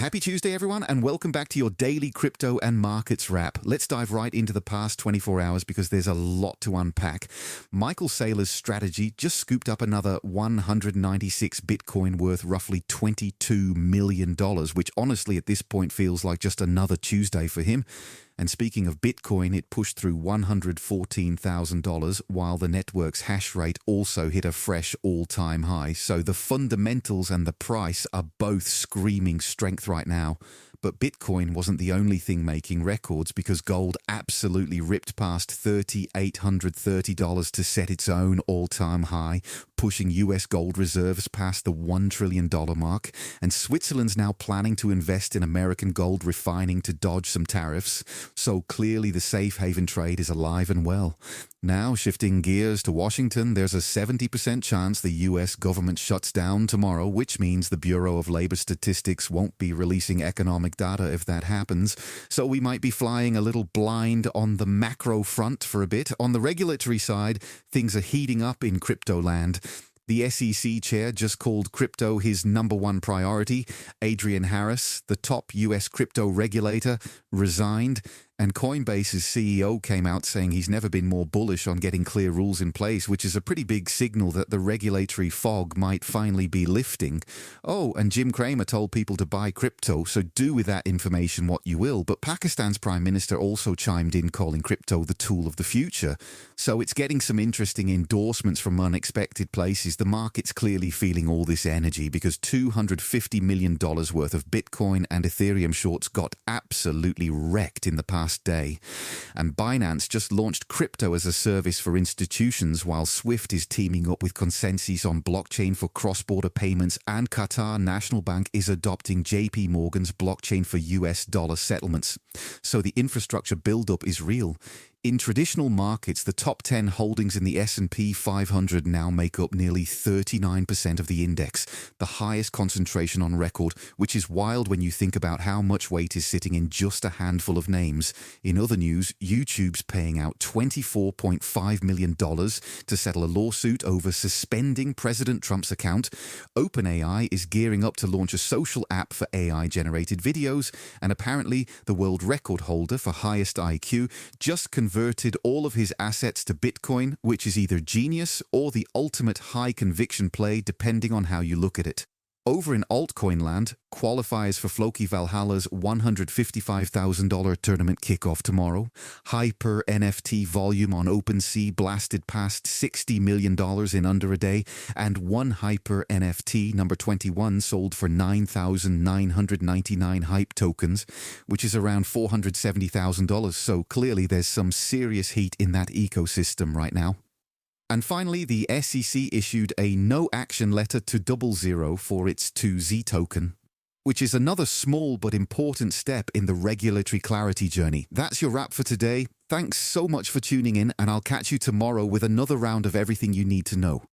Happy Tuesday, everyone, and welcome back to your daily crypto and markets wrap. Let's dive right into the past 24 hours because there's a lot to unpack. Michael Saylor's strategy just scooped up another 196 Bitcoin worth roughly $22 million, which honestly at this point feels like just another Tuesday for him. And speaking of Bitcoin, it pushed through $114,000 while the network's hash rate also hit a fresh all-time high. So the fundamentals and the price are both screaming strength right now. But Bitcoin wasn't the only thing making records because gold absolutely ripped past $3,830 to set its own all-time high, pushing US gold reserves past the $1 trillion mark. And Switzerland's now planning to invest in American gold refining to dodge some tariffs. So clearly the safe haven trade is alive and well. Now, shifting gears to Washington, there's a 70% chance the US government shuts down tomorrow, which means the Bureau of Labor Statistics won't be releasing economic data if that happens. So we might be flying a little blind on the macro front for a bit. On the regulatory side, things are heating up in crypto land. The SEC chair just called crypto his number one priority. Adrienne Harris, the top US crypto regulator, resigned. And Coinbase's CEO came out saying he's never been more bullish on getting clear rules in place, which is a pretty big signal that the regulatory fog might finally be lifting. Oh, and Jim Cramer told people to buy crypto, so do with that information what you will. But Pakistan's Prime Minister also chimed in calling crypto the tool of the future. So it's getting some interesting endorsements from unexpected places. The market's clearly feeling all this energy because $250 million worth of Bitcoin and Ethereum shorts got absolutely wrecked in the past day. And Binance just launched crypto as a service for institutions while Swift is teaming up with Consensus on blockchain for cross-border payments, and Qatar National Bank is adopting JP Morgan's blockchain for US dollar settlements. So the infrastructure buildup is real. In traditional markets, the top 10 holdings in the S&P 500 now make up nearly 39% of the index, the highest concentration on record, which is wild when you think about how much weight is sitting in just a handful of names. In other news, YouTube's paying out $24.5 million to settle a lawsuit over suspending President Trump's account. OpenAI is gearing up to launch a social app for AI-generated videos, and apparently the world record holder for highest IQ just converted all of his assets to Bitcoin, which is either genius or the ultimate high-conviction play, depending on how you look at it. Over in altcoin land, qualifiers for Floki Valhalla's $155,000 tournament kick off tomorrow. Hyper NFT volume on OpenSea blasted past $60 million in under a day, and one Hyper NFT, number 21, sold for 9,999 hype tokens, which is around $470,000. So clearly there's some serious heat in that ecosystem right now. And finally, the SEC issued a no-action letter to 00 for its 2Z token, which is another small but important step in the regulatory clarity journey. That's your wrap for today. Thanks so much for tuning in, and I'll catch you tomorrow with another round of everything you need to know.